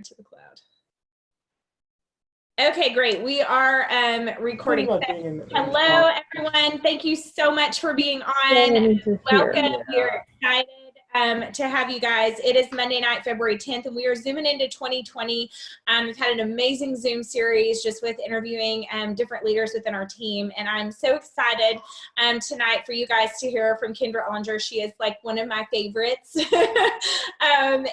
to the cloud. Okay, great. We are recording. Hello, everyone. Thank you so much for being on. Welcome. We're excited to have you guys. It is Monday night, February 10th, and we are zooming into 2020. We've had an amazing Zoom series just with interviewing different leaders within our team, and I'm so excited tonight for you guys to hear from Kendra Ollinger. She is like one of my favorites, and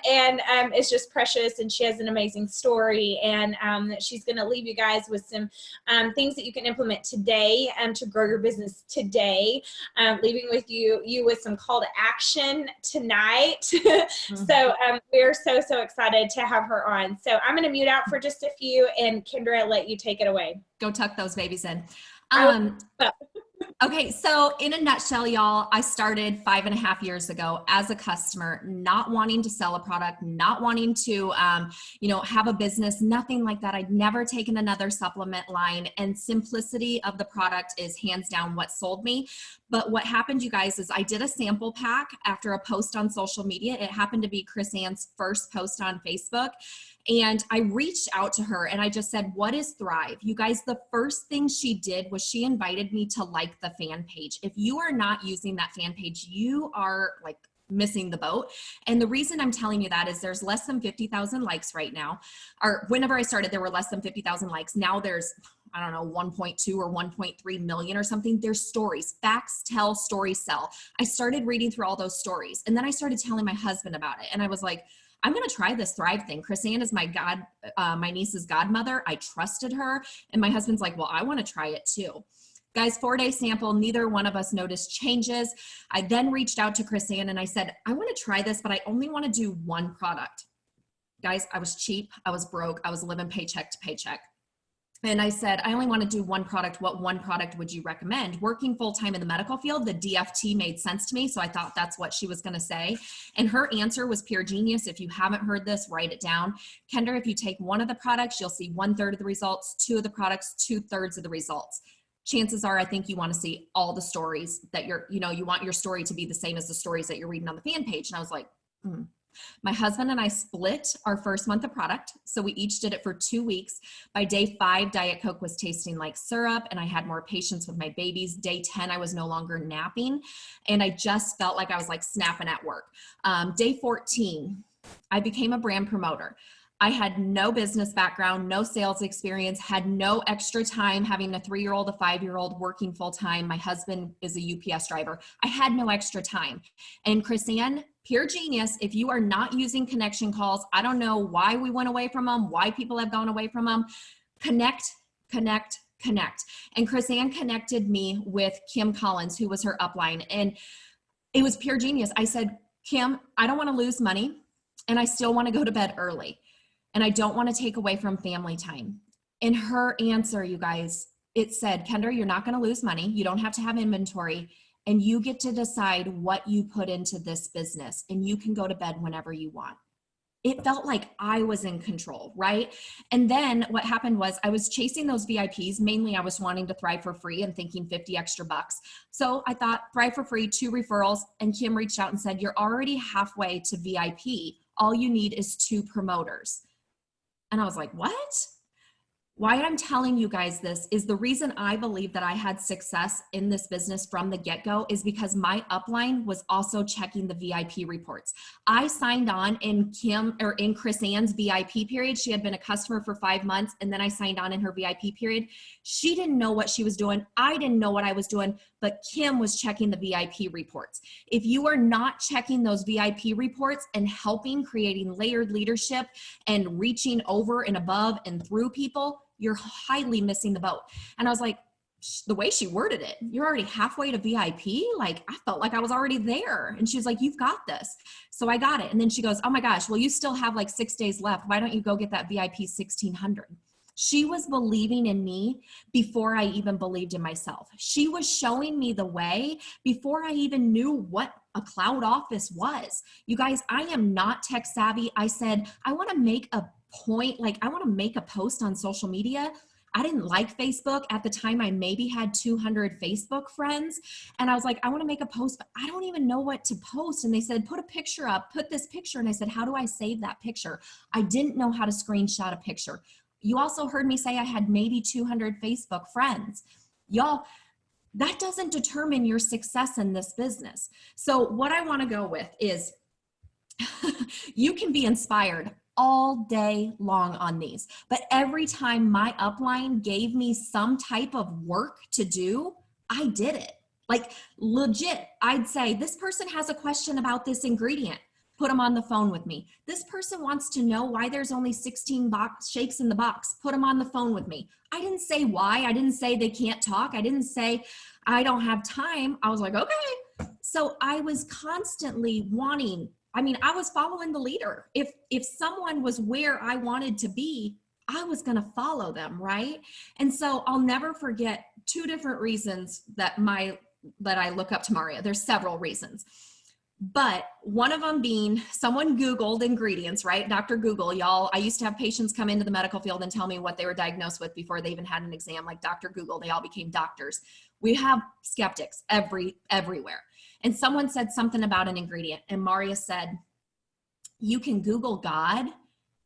it's just precious, and she has an amazing story, and she's going to leave you guys with some things that you can implement today to grow your business today, leaving with you with some call to action tonight. So we're so excited to have her on. So I'm going to mute out for just a few, and Kendra, let you take it away. Go tuck those babies in. Okay, so in a nutshell, y'all, I started 5.5 years ago as a customer, not wanting to sell a product, not wanting to, have a business, nothing like that. I'd never taken another supplement line, and simplicity of the product is hands down what sold me. But what happened, you guys, is I did a sample pack after a post on social media. It happened to be Chris Ann's first post on Facebook. And I reached out to her and I just said, what is Thrive? You guys, the first thing she did was she invited me to like the fan page. If you are not using that fan page, you are like missing the boat. And the reason I'm telling you that is there's less than 50,000 likes right now. Or whenever I started, there were less than 50,000 likes. Now there's, I don't know, 1.2 or 1.3 million or something. There's stories. Facts tell, stories sell. I started reading through all those stories. And then I started telling my husband about it. And I was like, I'm going to try this Thrive thing. Chris Ann is my niece's godmother. I trusted her. And my husband's like, well, I want to try it too. Guys, 4-day sample, neither one of us noticed changes. I then reached out to Chris Ann and I said, I want to try this, but I only want to do one product. Guys, I was cheap. I was broke. I was living paycheck to paycheck. And I said, I only want to do one product. What one product would you recommend? Working full-time in the medical field, the DFT made sense to me. So I thought that's what she was going to say. And her answer was pure genius. If you haven't heard this, write it down. Kendra, if you take one of the products, you'll see 1/3 of the results, 2 of the products, 2/3 of the results. Chances are, I think you want to see all the stories that you want your story to be the same as the stories that you're reading on the fan page. And I was like, My husband and I split our first month of product. So we each did it for 2 weeks. By day 5, Diet Coke was tasting like syrup and I had more patience with my babies. Day 10, I was no longer napping and I just felt like I was like snapping at work. Day 14, I became a brand promoter. I had no business background, no sales experience, had no extra time having a 3-year-old, a 5-year-old working full time. My husband is a UPS driver. I had no extra time. And Chris Ann, pure genius, if you are not using connection calls, I don't know why we went away from them, why people have gone away from them. Connect. And Chris Ann connected me with Kim Collins, who was her upline. And it was pure genius. I said, Kim, I don't want to lose money and I still want to go to bed early. And I don't want to take away from family time. In her answer, you guys, it said, Kendra, you're not going to lose money. You don't have to have inventory. And you get to decide what you put into this business. And you can go to bed whenever you want. It felt like I was in control, right? And then what happened was I was chasing those VIPs. Mainly, I was wanting to Thrive for free and thinking 50 extra bucks. So I thought Thrive for free, 2 referrals. And Kim reached out and said, you're already halfway to VIP. All you need is 2 promoters. And I was like, what? Why I'm telling you guys this is the reason I believe that I had success in this business from the get-go is because my upline was also checking the VIP reports. I signed on in Chris Ann's VIP period. She had been a customer for 5 months and then I signed on in her VIP period. She didn't know what she was doing. I didn't know what I was doing, but Kim was checking the VIP reports. If you are not checking those VIP reports and helping creating layered leadership and reaching over and above and through people, you're highly missing the boat. And I was like, the way she worded it, you're already halfway to VIP. Like I felt like I was already there. And she was like, you've got this. So I got it. And then she goes, oh my gosh, well, you still have like 6 days left. Why don't you go get that VIP 1600? She was believing in me before I even believed in myself. She was showing me the way before I even knew what a cloud office was. You guys, I am not tech savvy. I said, I want to make a point, like I want to make a post on social media. I didn't like Facebook. At the time, I maybe had 200 Facebook friends. And I was like, I want to make a post, but I don't even know what to post. And they said, put a picture up, put this picture. And I said, how do I save that picture? I didn't know how to screenshot a picture. You also heard me say I had maybe 200 Facebook friends. Y'all, that doesn't determine your success in this business. So what I want to go with is you can be inspired all day long on these, but every time my upline gave me some type of work to do, I did it. Like legit, I'd say, this person has a question about this ingredient. Put them on the phone with me. This person wants to know why there's only 16 shakes in the box. Put them on the phone with me. I didn't say why. I didn't say they can't talk. I didn't say I don't have time. I was like, okay. So I was constantly wanting, I was following the leader. If someone was where I wanted to be, I was going to follow them, right? And so I'll never forget two different reasons that I look up to Mauria. There's several reasons. But one of them being someone Googled ingredients, right? Dr. Google, y'all. I used to have patients come into the medical field and tell me what they were diagnosed with before they even had an exam, like Dr. Google. They all became doctors. We have skeptics everywhere. And someone said something about an ingredient, and Mauria said, you can Google God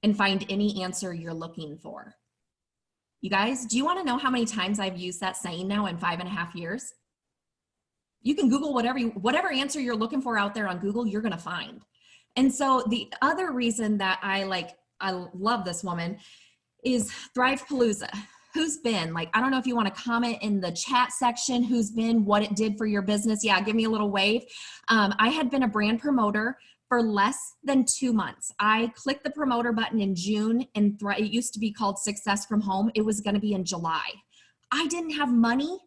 and find any answer you're looking for. You guys, do you want to know how many times I've used that saying now in 5.5 years? You can Google whatever answer you're looking for out there on Google, you're going to find. And so the other reason that I love this woman is Thrivepalooza. Who's been? I don't know if you want to comment in the chat section, who's been, what it did for your business. Yeah, give me a little wave. I had been a brand promoter for less than 2 months. I clicked the promoter button in June, and it used to be called Success from Home. It was going to be in July. I didn't have money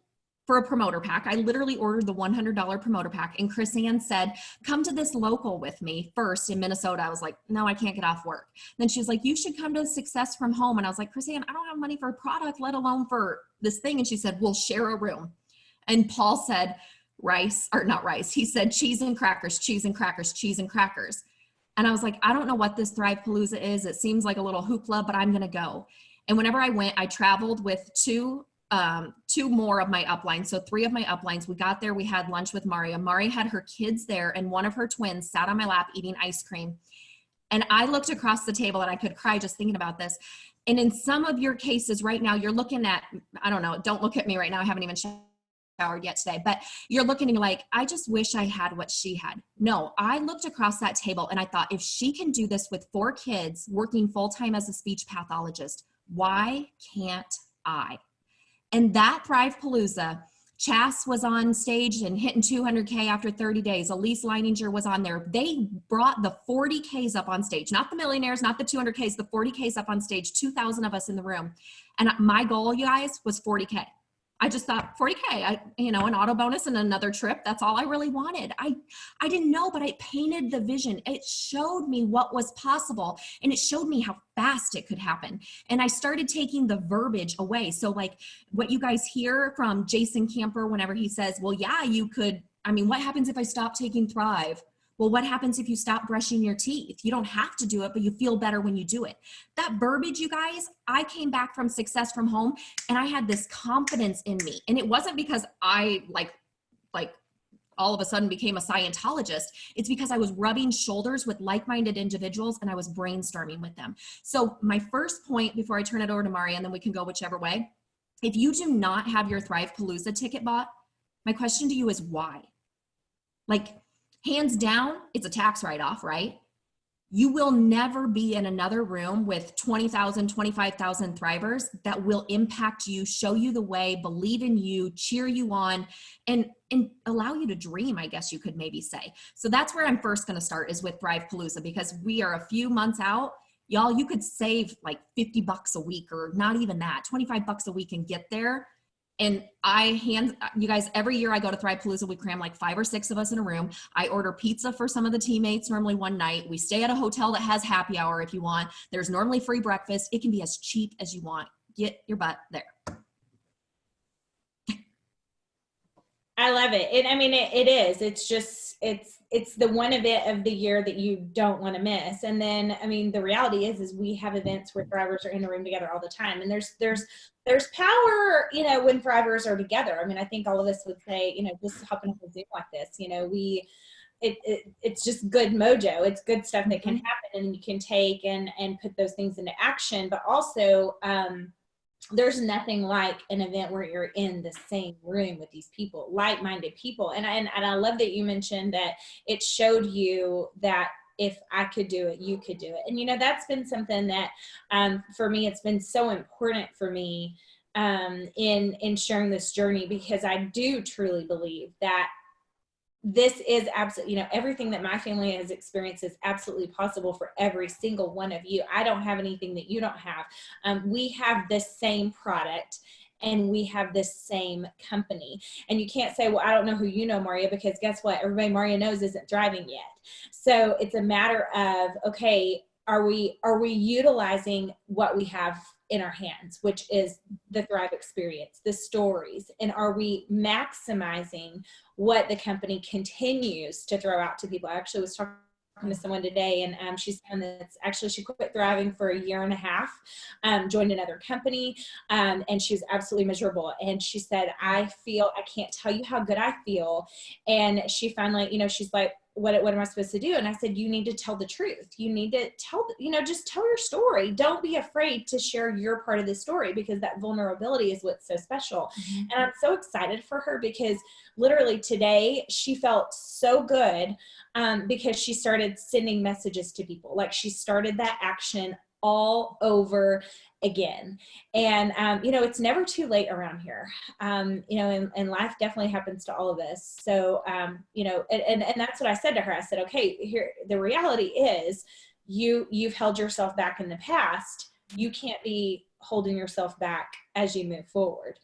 for a promoter pack. I literally ordered the $100 promoter pack, and Chris Ann said, come to this local with me first in Minnesota. I was like, no, I can't get off work. Then she was like, you should come to Success from Home. And I was like, Chris Ann, I don't have money for a product, let alone for this thing. And she said, we'll share a room. And Paul said, he said, cheese and crackers, cheese and crackers, cheese and crackers. And I was like, I don't know what this Thrivepalooza is. It seems like a little hoopla, but I'm going to go. And whenever I went, I traveled with two more of my uplines. So 3 of my uplines. We got there, we had lunch with Mauria. Mauria had her kids there, and one of her twins sat on my lap eating ice cream. And I looked across the table and I could cry just thinking about this. And in some of your cases right now, you're looking at, I don't know, don't look at me right now. I haven't even showered yet today, but you're looking and like, I just wish I had what she had. No, I looked across that table and I thought, if she can do this with 4 kids working full-time as a speech pathologist, why can't I? And that Thrivepalooza, Chas was on stage and hitting 200K after 30 days. Elise Leininger was on there. They brought the 40Ks up on stage, not the millionaires, not the 200Ks, the 40Ks up on stage, 2,000 of us in the room. And my goal, you guys, was 40K. I just thought 40K, an auto bonus and another trip. That's all I really wanted. I didn't know, but I painted the vision. It showed me what was possible, and it showed me how fast it could happen. And I started taking the verbiage away. So like what you guys hear from Jason Camper, whenever he says, well, yeah, you could, what happens if I stop taking Thrive? Well, what happens if you stop brushing your teeth? You don't have to do it, but you feel better when you do it. That verbiage, you guys, I came back from Success from Home and I had this confidence in me. And it wasn't because I like all of a sudden became a Scientologist. It's because I was rubbing shoulders with like-minded individuals and I was brainstorming with them. So my first point before I turn it over to Mauria, and then we can go whichever way. If you do not have your Thrivepalooza ticket bought, my question to you is why? Hands down, it's a tax write-off, right? You will never be in another room with 20,000, 25,000 Thrivers that will impact you, show you the way, believe in you, cheer you on, and allow you to dream, I guess you could maybe say. So that's where I'm first gonna start, is with Thrivepalooza, because we are a few months out. Y'all, you could save like $50 a week, or not even that, $25 a week and get there. And you guys, every year I go to Thrivepalooza, we cram like 5 or 6 of us in a room. I order pizza for some of the teammates, normally one night. We stay at a hotel that has happy hour if you want. There's normally free breakfast. It can be as cheap as you want. Get your butt there. I love it. And I mean, it is, it's just, it's the one event of the year that you don't want to miss. And then, I mean, the reality is we have events where Thrivers are in a room together all the time. And there's power, you know, when Thrivers are together. I mean, I think all of us would say, you know, just hopping up a Zoom like this, you know, it's just good mojo. It's good stuff that can happen, and you can take and put those things into action. But also, there's nothing like an event where you're in the same room with these people, like-minded people. And I love that you mentioned that it showed you that if I could do it, you could do it. And, you know, that's been something that, for me, it's been so important for me, in sharing this journey, because I do truly believe that this is absolutely, you know, everything that my family has experienced is absolutely possible for every single one of you. I don't have anything that you don't have. We have the same product, and we have the same company. And you can't say, well, I don't know who you know, Mauria, because guess what? Everybody Mauria knows isn't thriving yet. So it's a matter of, okay, are we utilizing what we have in our hands, which is the Thrive experience, the stories, and are we maximizing what the company continues to throw out to people? I actually was talking to someone today, and she's found that actually she quit thriving for a year and a half, joined another company, and she was absolutely miserable. And she said, I can't tell you how good I feel. And she finally, you know, she's like, what am I supposed to do? And I said, you need to tell the truth. You need to tell, you know, just tell your story. Don't be afraid to share your part of the story, because that vulnerability is what's so special. And I'm so excited for her, because literally today she felt so good, because she started sending messages to people. Like, she started that action all over again. And, you know, it's never too late around here. You know, and life definitely happens to all of us. So, you know, and that's what I said to her. I said, okay, here, the reality is you've held yourself back in the past. You can't be holding yourself back as you move forward.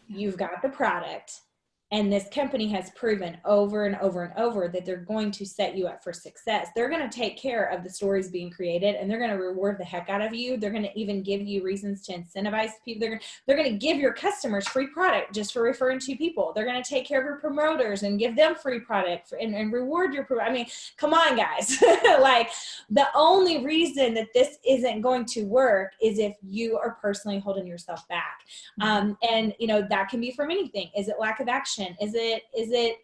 You've got the product. And this company has proven over and over and over that they're going to set you up for success. They're going to take care of the stories being created, and they're going to reward the heck out of you. They're going to even give you reasons to incentivize people. They're going to give your customers free product just for referring to people. They're going to take care of your promoters and give them free product and reward your promoter. I mean, come on, guys. Like, the only reason that this isn't going to work is if you are personally holding yourself back. And, you know, that can be from anything. Is it lack of action? Is it,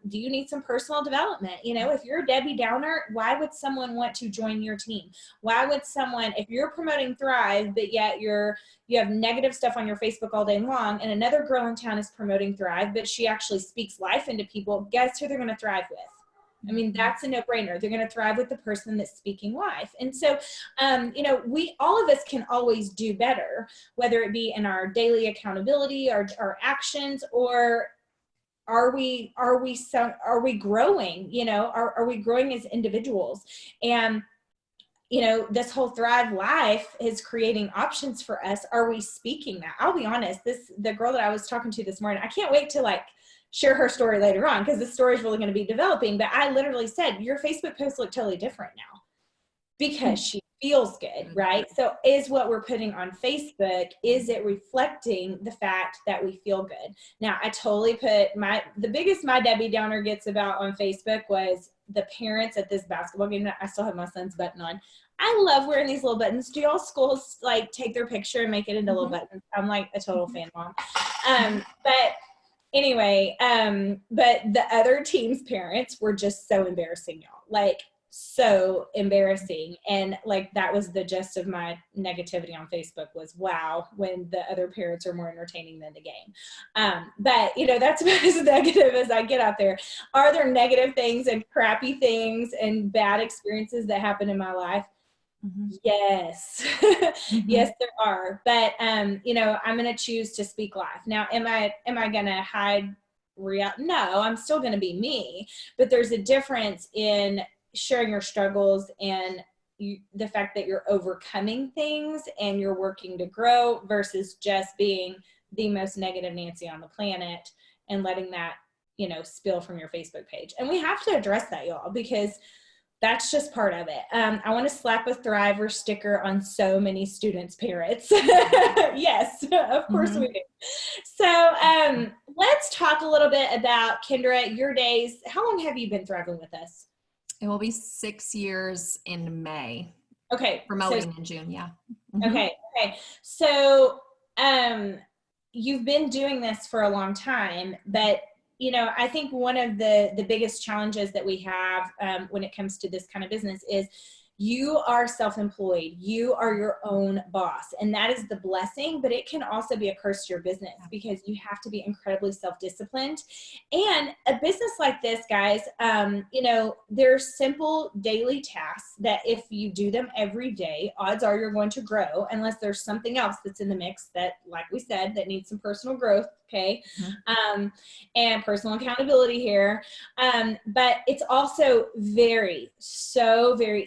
do you need some personal development? You know, if you're a Debbie Downer, why would someone want to join your team? Why would someone, if you're promoting Thrive, but yet you have negative stuff on your Facebook all day long, and another girl in town is promoting Thrive, but she actually speaks life into people, guess who they're going to thrive with? I mean, that's a no-brainer. They're going to thrive with the person that's speaking life. And so, you know, all of us can always do better, whether it be in our daily accountability, our actions, or are we growing, you know, are we growing as individuals? And, you know, this whole Thrive life is creating options for us. Are we speaking that? I'll be honest, the girl that I was talking to this morning, I can't wait to like share her story later on, because the story is really going to be developing. But I literally said, your Facebook posts look totally different now, because she feels good, right? So is what we're putting on Facebook, is it reflecting the fact that we feel good? Now, I totally put the biggest my Debbie Downer gets about on Facebook was the parents at this basketball game. I still have my son's button on. I love wearing these little buttons. Do y'all schools like take their picture and make it into little buttons? I'm like a total fan mom. But anyway, but the other team's parents were just so embarrassing, y'all. Like, so embarrassing. And like, that was the gist of my negativity on Facebook was, wow, when the other parents are more entertaining than the game. But you know, that's about as negative as I get out there. Are there negative things and crappy things and bad experiences that happen in my life? Yes. Yes, there are. But, you know, I'm going to choose to speak life. Now, am I going to hide no, I'm still going to be me, but there's a difference in sharing your struggles and the fact that you're overcoming things and you're working to grow, versus just being the most negative Nancy on the planet and letting that, you know, spill from your Facebook page. And we have to address that, y'all, because that's just part of it. I want to slap a Thriver sticker on so many students' parents. Yes, of course we do. So let's talk a little bit about, Kendra, your days. How long have you been thriving with us? It will be 6 years in May. Okay. Promoting in June, yeah. Okay. So, you've been doing this for a long time, but I think one of the biggest challenges that we have when it comes to this kind of business is you are self-employed. You are your own boss, and that is the blessing, but it can also be a curse to your business because you have to be incredibly self-disciplined. And a business like this, guys, there's simple daily tasks that if you do them every day, odds are you're going to grow, unless there's something else that's in the mix that, like we said, that needs some personal growth. Okay. And personal accountability here. But it's also very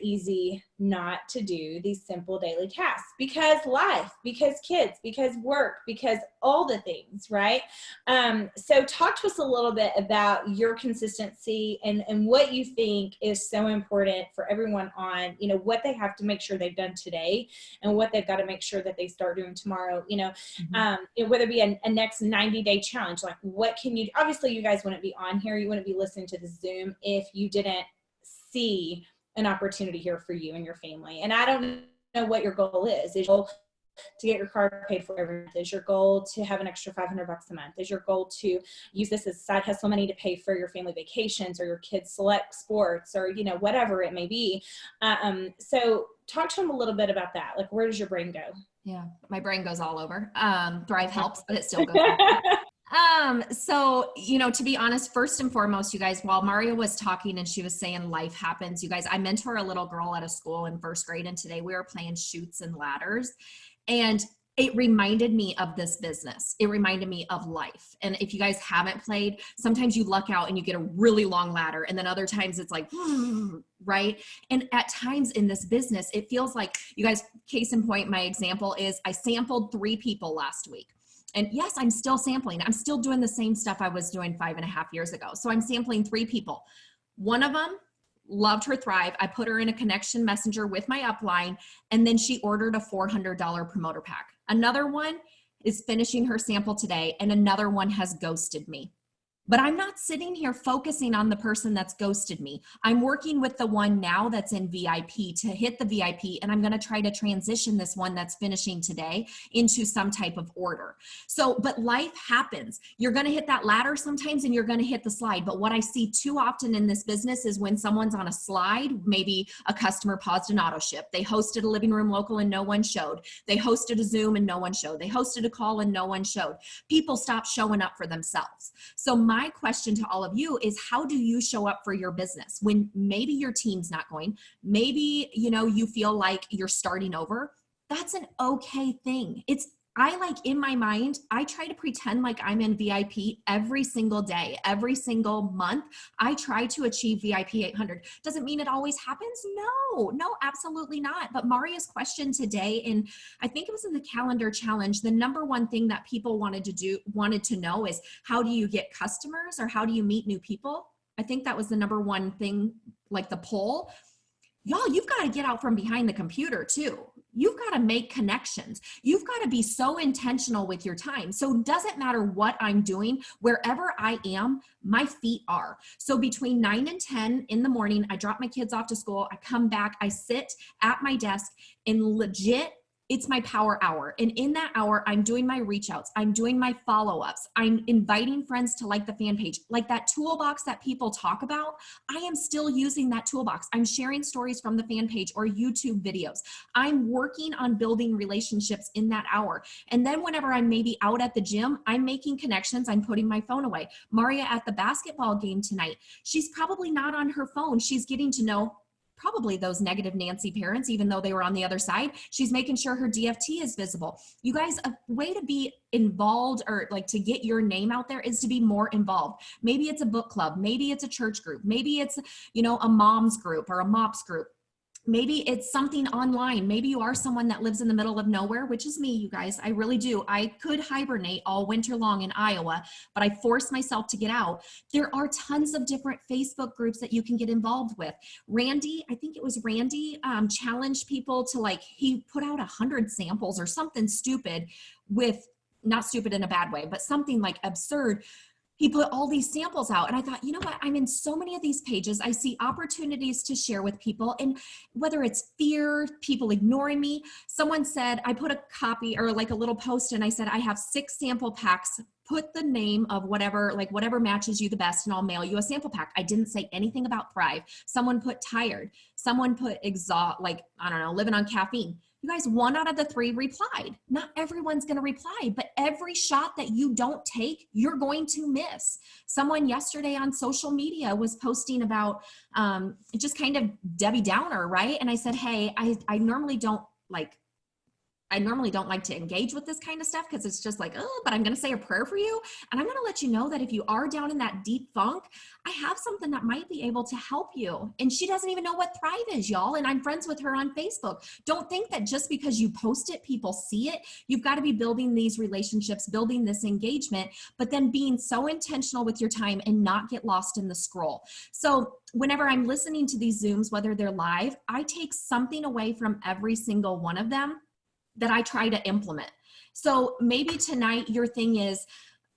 easy not to do these simple daily tasks because life, because kids, because work, because all the things, right? So talk to us a little bit about your consistency and what you think is so important for everyone on, what they have to make sure they've done today and what they've got to make sure that they start doing tomorrow, whether it be a next 90-day challenge, like what can you, obviously you guys wouldn't be on here, you wouldn't be listening to the Zoom if you didn't see an opportunity here for you and your family. And I don't know what your goal is. Is your goal to get your car paid for every month? Is your goal to have an extra $500 a month? Is your goal to use this as side hustle money to pay for your family vacations or your kids' select sports or, whatever it may be? So talk to them a little bit about that. Like, where does your brain go? Yeah, my brain goes all over. Thrive helps, but it still goes So, to be honest, first and foremost, you guys, while Mauria was talking and she was saying life happens, you guys, I mentor a little girl at a school in first grade, and today we were playing chutes and ladders, and it reminded me of this business. It reminded me of life. And if you guys haven't played, sometimes you luck out and you get a really long ladder. And then other times it's like, right? And at times in this business, it feels like, you guys, case in point, my example is I sampled 3 people last week. And yes, I'm still sampling. I'm still doing the same stuff I was doing 5.5 years ago. So I'm sampling 3 people. One of them loved her Thrive. I put her in a connection messenger with my upline, and then she ordered a $400 promoter pack. Another one is finishing her sample today, and another one has ghosted me. But I'm not sitting here focusing on the person that's ghosted me. I'm working with the one now that's in VIP to hit the VIP, and I'm going to try to transition this one that's finishing today into some type of order. So, but life happens. You're going to hit that ladder sometimes, and you're going to hit the slide. But what I see too often in this business is when someone's on a slide, maybe a customer paused an auto ship. They hosted a living room local and no one showed. They hosted a Zoom and no one showed. They hosted a call and no one showed. People stop showing up for themselves. So my question to all of you is, how do you show up for your business when maybe your team's not going, maybe, you feel like you're starting over? That's an okay thing. In my mind, I try to pretend like I'm in VIP every single day, every single month. I try to achieve VIP 800. Doesn't mean it always happens. No, absolutely not. But Mauria's question today, and I think it was in the calendar challenge, the number one thing that people wanted to know is, how do you get customers or how do you meet new people? I think that was the number one thing, like the poll. Y'all, you've got to get out from behind the computer too. You've got to make connections. You've got to be so intentional with your time. So it doesn't matter what I'm doing, wherever I am, my feet are. So between 9 and 10 in the morning, I drop my kids off to school. I come back, I sit at my desk, and legit, it's my power hour. And in that hour, I'm doing my reach outs. I'm doing my follow-ups. I'm inviting friends to like the fan page. Like that toolbox that people talk about, I am still using that toolbox. I'm sharing stories from the fan page or YouTube videos. I'm working on building relationships in that hour. And then whenever I'm maybe out at the gym, I'm making connections. I'm putting my phone away. Mauria at the basketball game tonight, she's probably not on her phone. She's getting to know probably those negative Nancy parents, even though they were on the other side. She's making sure her DFT is visible. You guys, a way to be involved or like to get your name out there is to be more involved. Maybe it's a book club. Maybe it's a church group. Maybe it's, a mom's group or a MOPS group. Maybe it's something online. Maybe you are someone that lives in the middle of nowhere, which is me, you guys. I really do. I could hibernate all winter long in Iowa, but I force myself to get out. There are tons of different Facebook groups that you can get involved with. Randy, I think it was Randy, challenged people to he put out 100 samples or something stupid with not stupid in a bad way, but something like absurd. He put all these samples out, and I thought, you know what? I'm in so many of these pages. I see opportunities to share with people, and whether it's fear, people ignoring me. Someone said, I put a copy or like a little post, and I said, I have 6 sample packs. Put the name of whatever, like whatever matches you the best, and I'll mail you a sample pack. I didn't say anything about Thrive. Someone put tired. Someone put exhaust, like, I don't know, living on caffeine. You guys, 1 out of the 3 replied. Not everyone's going to reply, but every shot that you don't take, you're going to miss. Someone yesterday on social media was posting about just kind of Debbie Downer, right? And I said, hey, I normally don't like to engage with this kind of stuff because it's just like, oh, but I'm going to say a prayer for you. And I'm going to let you know that if you are down in that deep funk, I have something that might be able to help you. And she doesn't even know what Thrive is, y'all. And I'm friends with her on Facebook. Don't think that just because you post it, people see it. You've got to be building these relationships, building this engagement, but then being so intentional with your time and not get lost in the scroll. So whenever I'm listening to these Zooms, whether they're live, I take something away from every single one of them that I try to implement. So maybe tonight your thing is,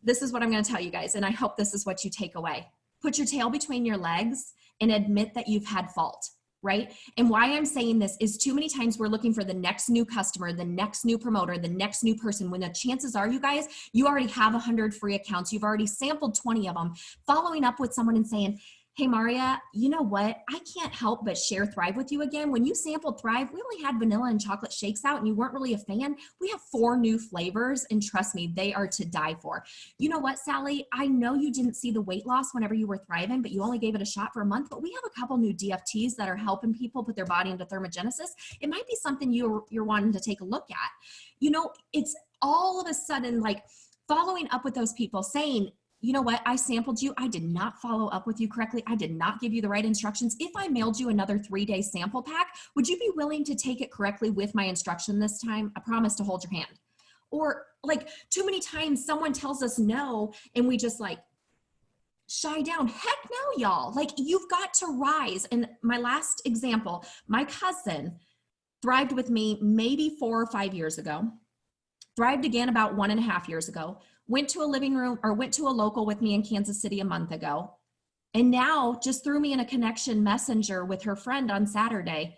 this is what I'm going to tell you guys, and I hope this is what you take away. Put your tail between your legs and admit that you've had fault, right? And why I'm saying this is too many times we're looking for the next new customer, the next new promoter, the next new person, when the chances are, you guys, you already have 100 free accounts. You've already sampled 20 of them. Following up with someone and saying, hey, Mauria, you know what? I can't help but share Thrive with you again. When you sampled Thrive, we only had vanilla and chocolate shakes out and you weren't really a fan. We have 4 new flavors, and trust me, they are to die for. You know what, Sally? I know you didn't see the weight loss whenever you were thriving, but you only gave it a shot for a month, but we have a couple new DFTs that are helping people put their body into thermogenesis. It might be something you're wanting to take a look at. You know, it's all of a sudden like following up with those people saying, you know what? I sampled you. I did not follow up with you correctly. I did not give you the right instructions. If I mailed you another 3-day sample pack, would you be willing to take it correctly with my instruction this time? I promise to hold your hand. Or like too many times someone tells us no and we just like shy down. Heck no, y'all. Like you've got to rise. And my last example, my cousin thrived with me maybe 4 or 5 years ago, thrived again about 1.5 years ago. Went to a living room or went to a local with me in Kansas City a month ago. And now just threw me in a connection messenger with her friend on Saturday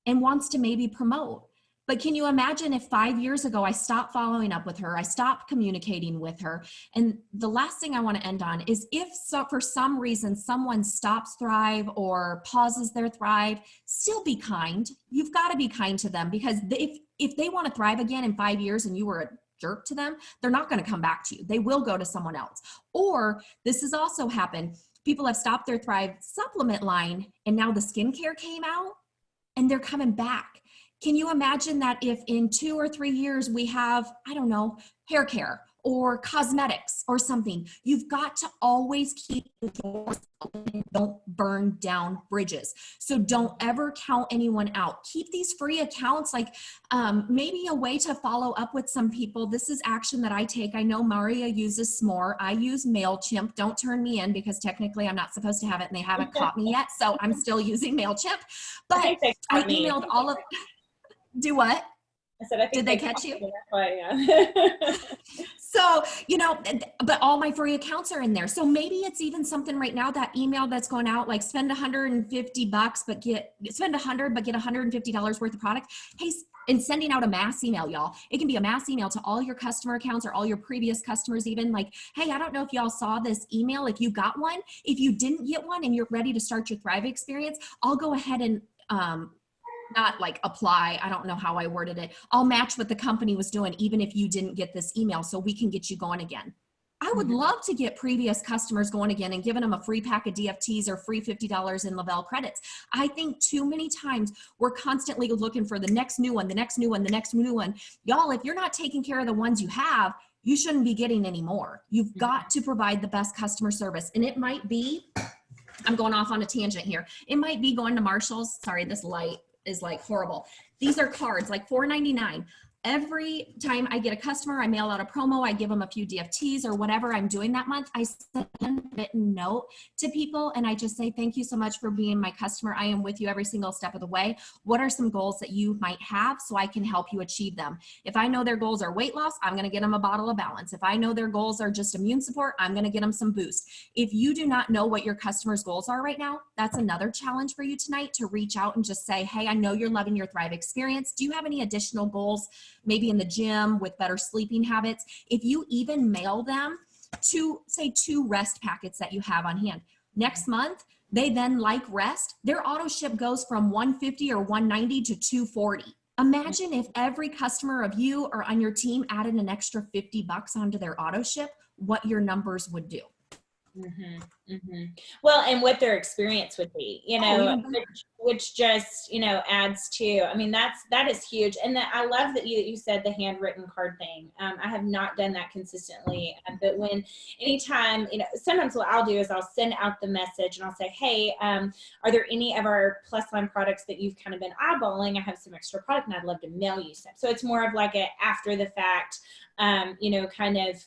and wants to maybe promote. But can you imagine if 5 years ago, I stopped following up with her, I stopped communicating with her. And the last thing I want to end on is if so, for some reason someone stops Thrive or pauses their Thrive, still be kind. You've got to be kind to them, because if they want to thrive again in 5 years and you were a jerk to them, they're not going to come back to you. They will go to someone else. Or this has also happened. People have stopped their Thrive supplement line and now the skincare came out and they're coming back. Can you imagine that if in 2 or 3 years we have, I don't know, hair care or cosmetics or something? You've got to always keep the doors open and don't burn down bridges. So don't ever count anyone out. Keep these free accounts, like maybe a way to follow up with some people. This is action that I take. I know Mauria uses S'more. I use MailChimp. Don't turn me in because technically I'm not supposed to have it and they haven't caught me yet. So I'm still using MailChimp. But I emailed all of... Do what? I said, I think did they catch you? That's why, yeah. So, you know, but all my free accounts are in there. So maybe it's even something right now, that email that's going out, like spend $150, but spend $100, but get $150 worth of product. Hey, and sending out a mass email, y'all. It can be a mass email to all your customer accounts or all your previous customers even, like, hey, I don't know if y'all saw this email. If you got one, if you didn't get one and you're ready to start your Thrive experience, I'll go ahead and, not like apply. I don't know how I worded it. I'll match what the company was doing, even if you didn't get this email, so we can get you going again. I would love to get previous customers going again and giving them a free pack of DFTs or free $50 in Lavelle credits. I think too many times we're constantly looking for the next new one, the next new one, the next new one. Y'all, if you're not taking care of the ones you have, you shouldn't be getting any more. You've got to provide the best customer service. And it might be, I'm going off on a tangent here. It might be going to Marshall's. Sorry, this light is like horrible. These are cards, like $4.99. every time I get a customer, I mail out a promo, I give them a few DFTs or whatever I'm doing that month. I send a written note to people and I just say, thank you so much for being my customer. I am with you every single step of the way. What are some goals that you might have so I can help you achieve them? If I know their goals are weight loss, I'm going to get them a bottle of Balance. If I know their goals are just immune support, I'm going to get them some Boost. If you do not know what your customers' goals are right now, that's another challenge for you tonight, to reach out and just say, hey, I know you're loving your Thrive experience. Do you have any additional goals? Maybe in the gym with better sleeping habits. If you even mail them to, say, 2 rest packets that you have on hand, next month, they then like rest, their auto ship goes from 150 or 190 to 240. Imagine if every customer of you or on your team added an extra $50 onto their auto ship, what your numbers would do. Well, and what their experience would be, you know, which just, you know, adds to, I mean, that is huge. And that, I love that you said the handwritten card thing. I have not done that consistently, but anytime, you know, sometimes what I'll do is I'll send out the message and I'll say, hey, are there any of our plus line products that you've kind of been eyeballing? I have some extra product and I'd love to mail you some. So it's more of like a after the fact, you know, kind of,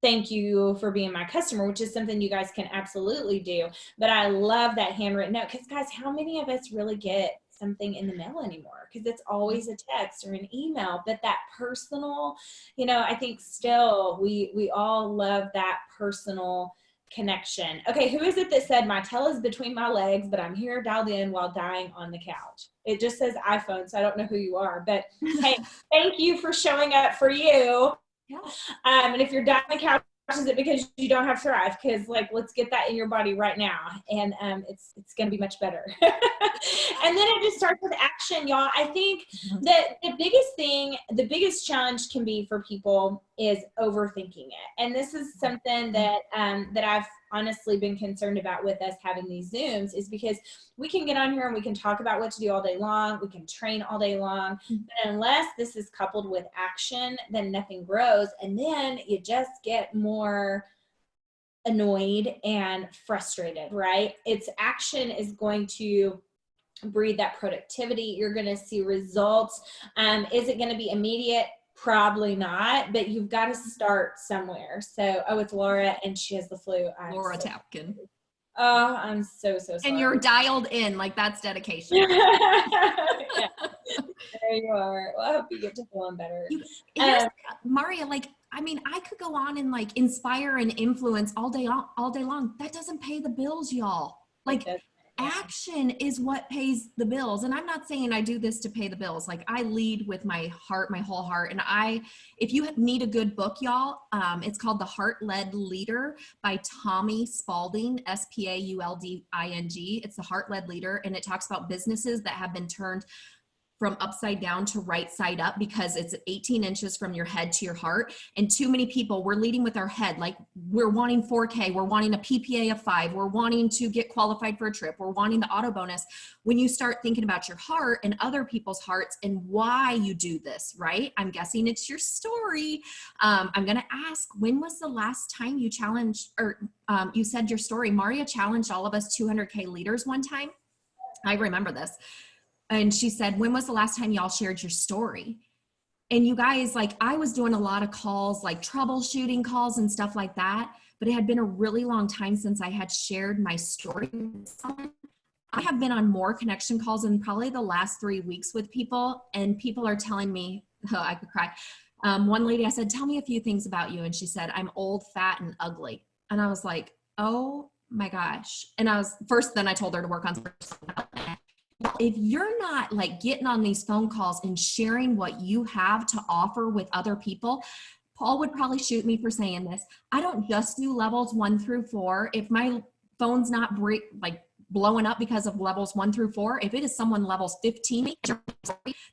thank you for being my customer, which is something you guys can absolutely do. But I love that handwritten note, because guys, how many of us really get something in the mail anymore? Because it's always a text or an email. But that personal, you know, I think still we all love that personal connection. Okay, who is it that said my tail is between my legs, but I'm here dialed in while dying on the couch? It just says iPhone, so I don't know who you are. But hey, thank you for showing up for you. Yeah. And if you're dying on the couch, is it because you don't have Thrive? Because, like, let's get that in your body right now, and it's going to be much better. And then it just starts with action, y'all. I think that the biggest challenge can be for people is overthinking it. And this is something that that I've honestly been concerned about with us having these Zooms, is because we can get on here and we can talk about what to do all day long. We can train all day long. But unless this is coupled with action, then nothing grows. And then you just get more annoyed and frustrated, right? It's action is going to breed that productivity. You're going to see results. Is it going to be immediate? Probably not, but you've got to start somewhere. So, it's Laura and she has the flu. Laura Tapkin. Oh, I'm so sorry. And you're dialed in, like, that's dedication. Yeah. There you are. Well, I hope you get to feeling better. Mauria, like, I mean, I could go on and like inspire and influence all day long. That doesn't pay the bills, y'all. Like, action is what pays the bills. And I'm not saying I do this to pay the bills. Like, I lead with my heart, my whole heart. And if you need a good book, y'all, it's called The Heart-Led Leader by Tommy Spalding, Spaulding. It's The Heart-Led Leader. And it talks about businesses that have been turned from upside down to right side up because it's 18 inches from your head to your heart. And too many people, we're leading with our head. Like, we're wanting 4K, we're wanting a PPA of 5, we're wanting to get qualified for a trip, we're wanting the auto bonus. When you start thinking about your heart and other people's hearts and why you do this, right? I'm guessing it's your story. I'm going to ask, when was the last time you challenged, or you said your story? Mauria challenged all of us 200K leaders one time. I remember this. And she said, when was the last time y'all shared your story? And you guys, like, I was doing a lot of calls, like troubleshooting calls and stuff like that, but it had been a really long time since I had shared my story with someone. I have been on more connection calls in probably the last 3 weeks with people, and people are telling me, oh, I could cry. One lady, I said, tell me a few things about you. And she said, I'm old, fat, and ugly. And I was like, oh my gosh. And then I told her to work on something. If you're not like getting on these phone calls and sharing what you have to offer with other people, Paul would probably shoot me for saying this. I don't just do levels 1 through 4. If my phone's not blowing up because of levels 1 through 4, if it is someone levels 15,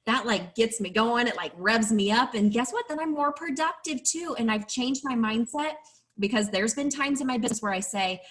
that like gets me going. It like revs me up. And guess what? Then I'm more productive too. And I've changed my mindset, because there's been times in my business where I say,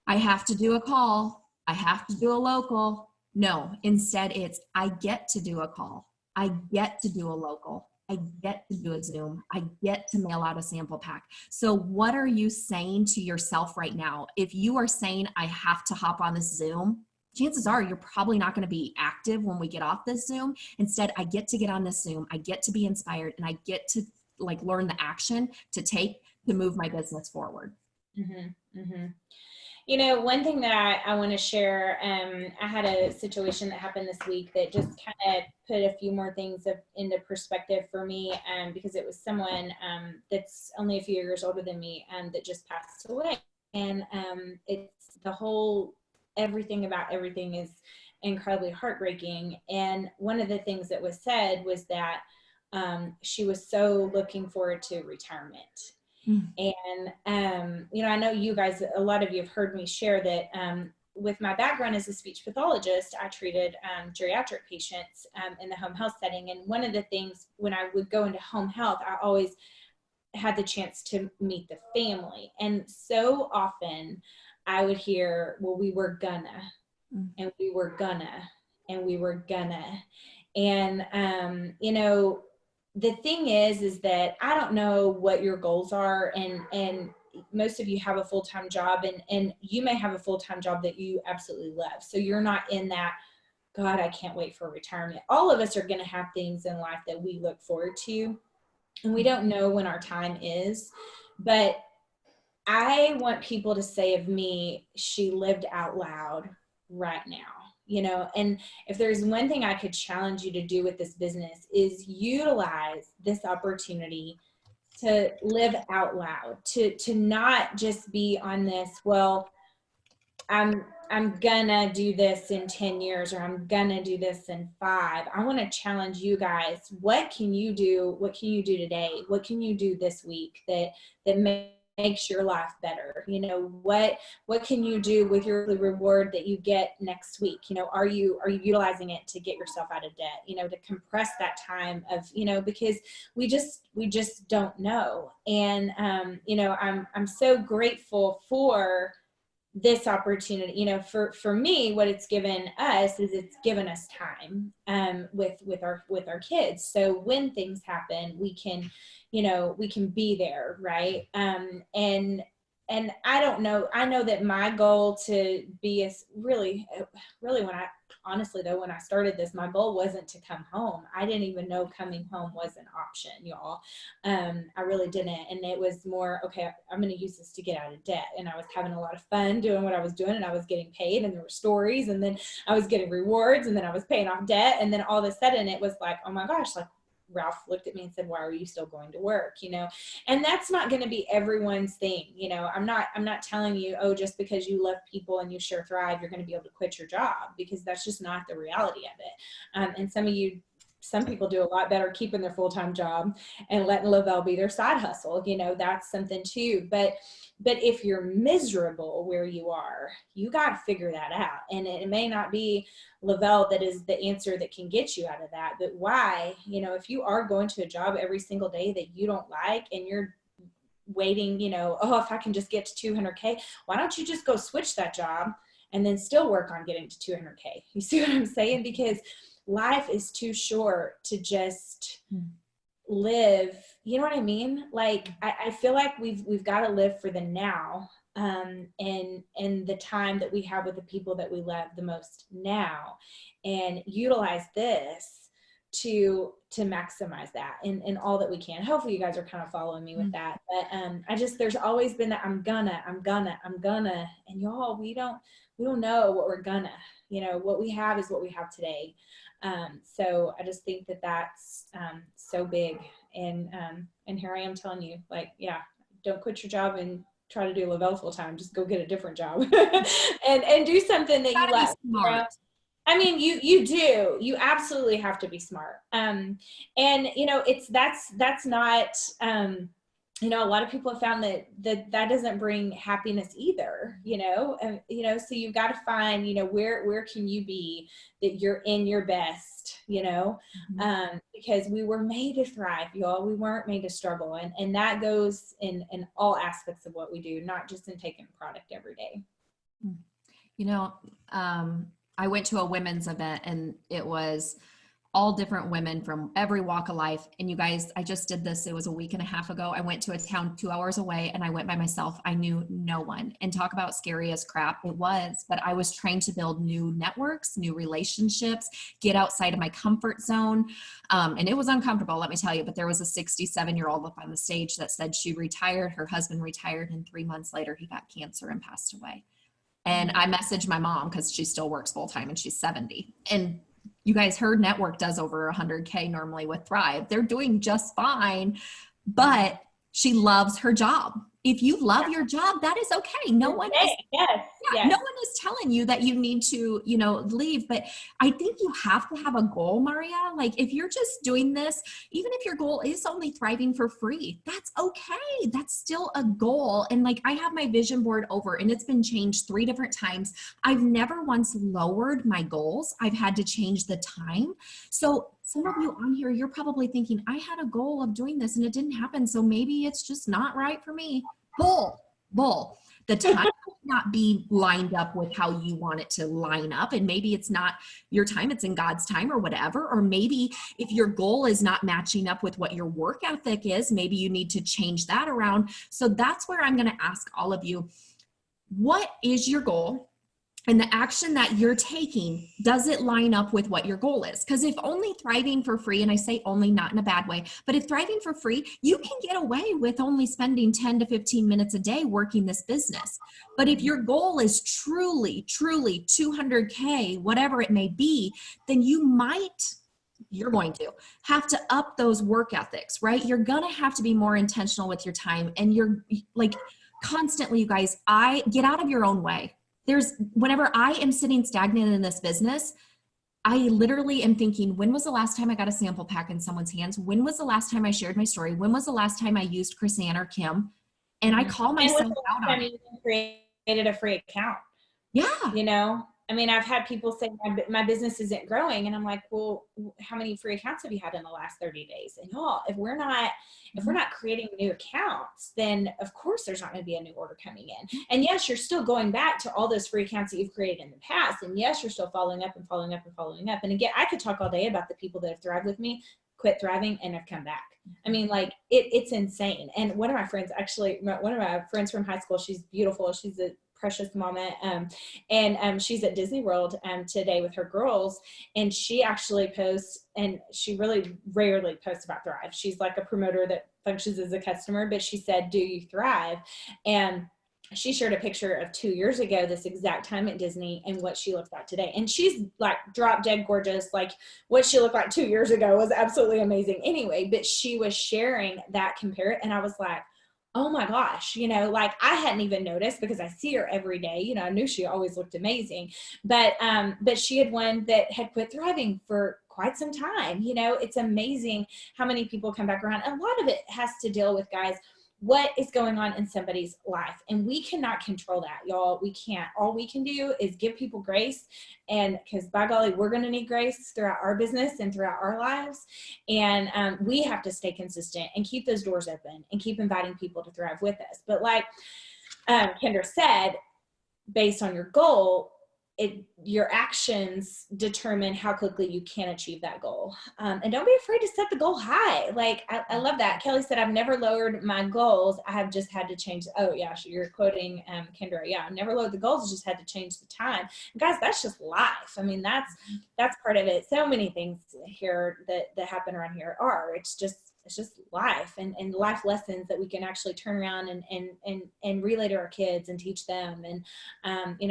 I have to do a call. I have to do a local. No, instead it's, I get to do a call. I get to do a local. I get to do a Zoom. I get to mail out a sample pack. So what are you saying to yourself right now? If you are saying, I have to hop on this Zoom, chances are you're probably not going to be active when we get off this Zoom. Instead, I get to get on this Zoom. I get to be inspired, and I get to like learn the action to take to move my business forward. Mm-hmm. Mm-hmm. You know, one thing that I want to share, I had a situation that happened this week that just kind of put a few more things into perspective for me, because it was someone that's only a few years older than me that just passed away. And it's the whole, everything about everything is incredibly heartbreaking. And one of the things that was said was that she was so looking forward to retirement. And, you know, I know you guys, a lot of you have heard me share that with my background as a speech pathologist, I treated geriatric patients in the home health setting. And one of the things when I would go into home health, I always had the chance to meet the family. And so often I would hear, well, we were gonna, and we were gonna, and we were gonna. And, you know, the thing is that I don't know what your goals are, and most of you have a full-time job, and you may have a full-time job that you absolutely love. So you're not in that, God, I can't wait for retirement. All of us are going to have things in life that we look forward to, and we don't know when our time is. But I want people to say of me, she lived out loud right now. You know, and if there's one thing I could challenge you to do with this business is utilize this opportunity to live out loud, to not just be on this, well, I'm gonna do this in 10 years, or I'm gonna do this in 5. I want to challenge you guys. What can you do? What can you do today? What can you do this week that makes your life better? You know, what can you do with your reward that you get next week? You know, are you utilizing it to get yourself out of debt, you know, to compress that time of, you know, because we just don't know. And you know, I'm so grateful for this opportunity. You know, for me, what it's given us is it's given us time with our kids. So when things happen, we can, you know, we can be there, right? And I don't know, I know that my goal to be is really when I started this, my goal wasn't to come home. I didn't even know coming home was an option, y'all. I really didn't. And it was more, okay, I'm going to use this to get out of debt. And I was having a lot of fun doing what I was doing, and I was getting paid, and there were stories, and then I was getting rewards, and then I was paying off debt. And then all of a sudden it was like, oh my gosh, like Ralph looked at me and said, why are you still going to work? You know, and that's not going to be everyone's thing. You know, I'm not telling you, oh, just because you love people and you sure thrive, you're going to be able to quit your job, because that's just not the reality of it. And some people do a lot better keeping their full-time job and letting Lavelle be their side hustle. You know, that's something too. But if you're miserable where you are, you got to figure that out. And it may not be Lavelle that is the answer that can get you out of that. But why, you know, if you are going to a job every single day that you don't like, and you're waiting, you know, oh, if I can just get to 200K, why don't you just go switch that job and then still work on getting to 200K? You see what I'm saying? Because life is too short to just live, you know what I mean? Like, I feel like we've got to live for the now, and the time that we have with the people that we love the most now, and utilize this to maximize that in all that we can. Hopefully you guys are kind of following me with that. But there's always been that I'm gonna, and y'all, we don't know what we're gonna, you know, what we have is what we have today. So I just think that that's so big. And here I am telling you, like, yeah, don't quit your job and try to do Lavelle full time. Just go get a different job and do something that you love. You know? I mean, you absolutely have to be smart. And you know, that's not, you know, a lot of people have found that doesn't bring happiness either, you know, and, you know, so you've got to find, you know, where can you be that you're in your best, you know, because we were made to thrive, y'all. We weren't made to struggle. And that goes in all aspects of what we do, not just in taking product every day. You know, I went to a women's event, and it was all different women from every walk of life. And you guys, I just did this. It was a week and a half ago. I went to a town 2 hours away and I went by myself. I knew no one, and talk about scary as crap. It was, but I was trying to build new networks, new relationships, get outside of my comfort zone. And it was uncomfortable, let me tell you, but there was a 67-year-old up on the stage that said she retired, her husband retired, and 3 months later he got cancer and passed away. And I messaged my mom because she still works full time and she's 70. And you guys, her network does over 100K normally with Thrive. They're doing just fine, but she loves her job. If you love your job, that is okay. No one is, no one is telling you that you need to, leave. But I think you have to have a goal, Mauria. Like if you're just doing this, even if your goal is only thriving for free, that's okay. That's still a goal. And like I have my vision board over and it's been changed 3 different times. I've never once lowered my goals. I've had to change the time. So some of you on here, you're probably thinking, I had a goal of doing this and it didn't happen. So maybe it's just not right for me. Bull. The time will not be lined up with how you want it to line up. And maybe it's not your time, it's in God's time or whatever. Or maybe if your goal is not matching up with what your work ethic is, maybe you need to change that around. So that's where I'm going to ask all of you, what is your goal? And the action that you're taking, does it line up with what your goal is? Because if only thriving for free, and I say only not in a bad way, but if thriving for free, you can get away with only spending 10 to 15 minutes a day working this business. But if your goal is truly 200K, whatever it may be, then you're going to have to up those work ethics, right? You're going to have to be more intentional with your time. And you're like constantly, you guys, get out of your own way. Whenever I am sitting stagnant in this business, I literally am thinking, when was the last time I got a sample pack in someone's hands? When was the last time I shared my story? When was the last time I used Chrisanne or Kim? And I call myself out on it. Created a free account. Yeah. I mean, I've had people say my business isn't growing. And I'm like, well, how many free accounts have you had in the last 30 days? And y'all, if we're not creating new accounts, then of course there's not going to be a new order coming in. And yes, you're still going back to all those free accounts that you've created in the past. And yes, you're still following up and following up and following up. And again, I could talk all day about the people that have thrived with me, quit thriving, and have come back. I mean, like it's insane. And one of my friends from high school, she's beautiful. She's a precious mama. And she's at Disney World today with her girls. And she actually posts, and she really rarely posts about Thrive. She's like a promoter that functions as a customer, but she said, do you thrive? And she shared a picture of 2 years ago, this exact time at Disney, and what she looks like today. And she's like drop dead gorgeous. Like what she looked like 2 years ago was absolutely amazing anyway, but she was sharing that and I was like, oh my gosh, like I hadn't even noticed because I see her every day. I knew she always looked amazing, but she had one that had quit thriving for quite some time. It's amazing how many people come back around. A lot of it has to deal with, guys, what is going on in somebody's life. And we cannot control that, y'all. We can't. All we can do is give people grace. And because by golly, we're going to need grace throughout our business and throughout our lives. And we have to stay consistent and keep those doors open and keep inviting people to thrive with us. But like Kendra said, based on your goal, your actions determine how quickly you can achieve that goal. And don't be afraid to set the goal high. Like, I love that. Kelly said, I've never lowered my goals. I have just had to change. Oh yeah, you're quoting Kendra. Yeah, I've never lowered the goals. I just had to change the time. And guys, that's just life. I mean, that's part of it. So many things here that happen around here it's just life and life lessons that we can actually turn around and relay to our kids and teach them and,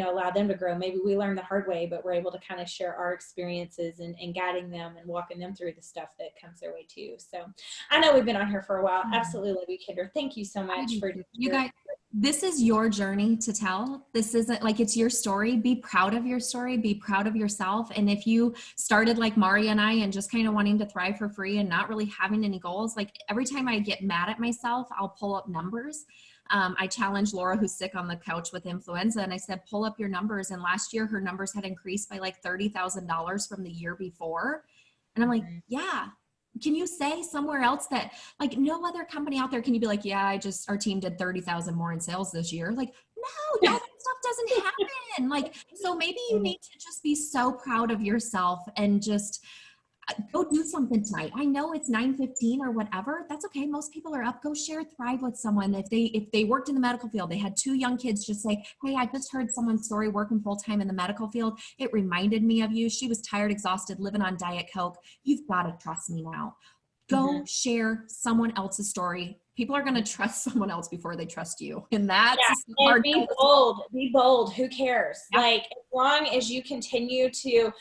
allow them to grow. Maybe we learn the hard way, but we're able to kind of share our experiences and guiding them and walking them through the stuff that comes their way too. So I know we've been on here for a while. Absolutely love you, Kendra. Thank you so much for you guys. This is your journey to tell. This isn't like, it's your story. Be proud of your story. Be proud of yourself. And if you started like Mauria and I and just kind of wanting to thrive for free and not really having any goals, like every time I get mad at myself, I'll pull up numbers. I challenged Laura, who's sick on the couch with influenza, and I said, pull up your numbers. And last year her numbers had increased by like $30,000 from the year before. And I'm like, yeah. Can you say somewhere else that like no other company out there, can you be like, yeah, our team did 30,000 more in sales this year? Like, no, that stuff doesn't happen. Like, so maybe you need to just be so proud of yourself and just, Go do something tonight. I know it's 9:15 or whatever. That's okay. Most people are up. Go share Thrive with someone. If they worked in the medical field, they had 2 young kids, just say, hey, I just heard someone's story working full time in the medical field. It reminded me of you. She was tired, exhausted, living on Diet Coke. You've got to trust me now. Go share someone else's story. People are going to trust someone else before they trust you. And that's hard. Be bold. Be bold. Who cares? Yep. Like, as long as you continue to,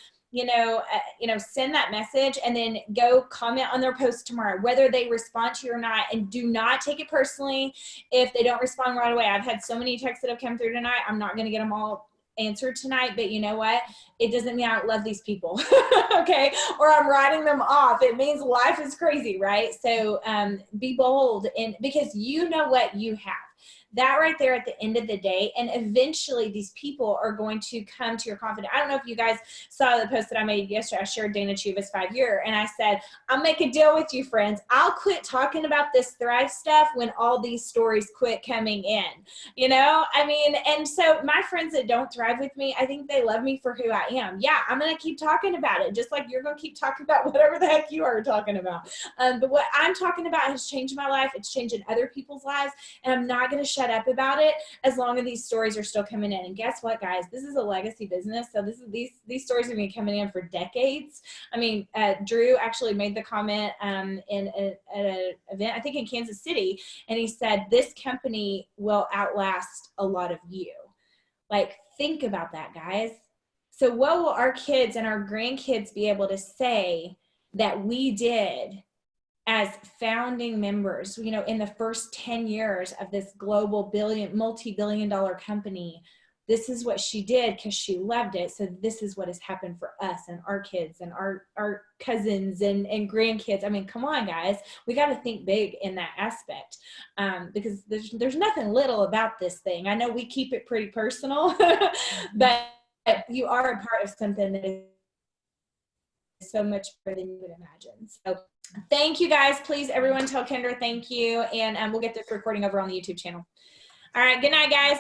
send that message and then go comment on their post tomorrow, whether they respond to you or not, and do not take it personally if they don't respond right away. I've had so many texts that have come through tonight. I'm not going to get them all answered tonight, but you know what? It doesn't mean I don't love these people, okay? Or I'm writing them off. It means life is crazy, right? So be bold, and because you know what you have. That right there at the end of the day, and eventually these people are going to come to your confidence. I don't know if you guys saw the post that I made yesterday. I shared Dana Chuva's 5-year, and I said, I'll make a deal with you, friends. I'll quit talking about this Thrive stuff when all these stories quit coming in. And so my friends that don't thrive with me, I think they love me for who I am. Yeah, I'm going to keep talking about it, just like you're going to keep talking about whatever the heck you are talking about. But what I'm talking about has changed my life. It's changing other people's lives, and I'm not going to shut up about it as long as these stories are still coming in. And guess what, guys? This is a legacy business, so these stories have been coming in for decades. I mean, Drew actually made the comment at an event, I think in Kansas City, and he said this company will outlast a lot of you. Like, think about that, guys. So what will our kids and our grandkids be able to say that we did as founding members, in the first 10 years of this global multi-billion-dollar company? This is what she did because she loved it. So this is what has happened for us and our kids and our cousins and grandkids. I mean, come on, guys. We got to think big in that aspect, because there's nothing little about this thing. I know we keep it pretty personal, but you are a part of something that is so much better than you would imagine. So thank you, guys. Please, everyone, tell Kendra thank you, and we'll get this recording over on the YouTube channel. All right, good night, guys.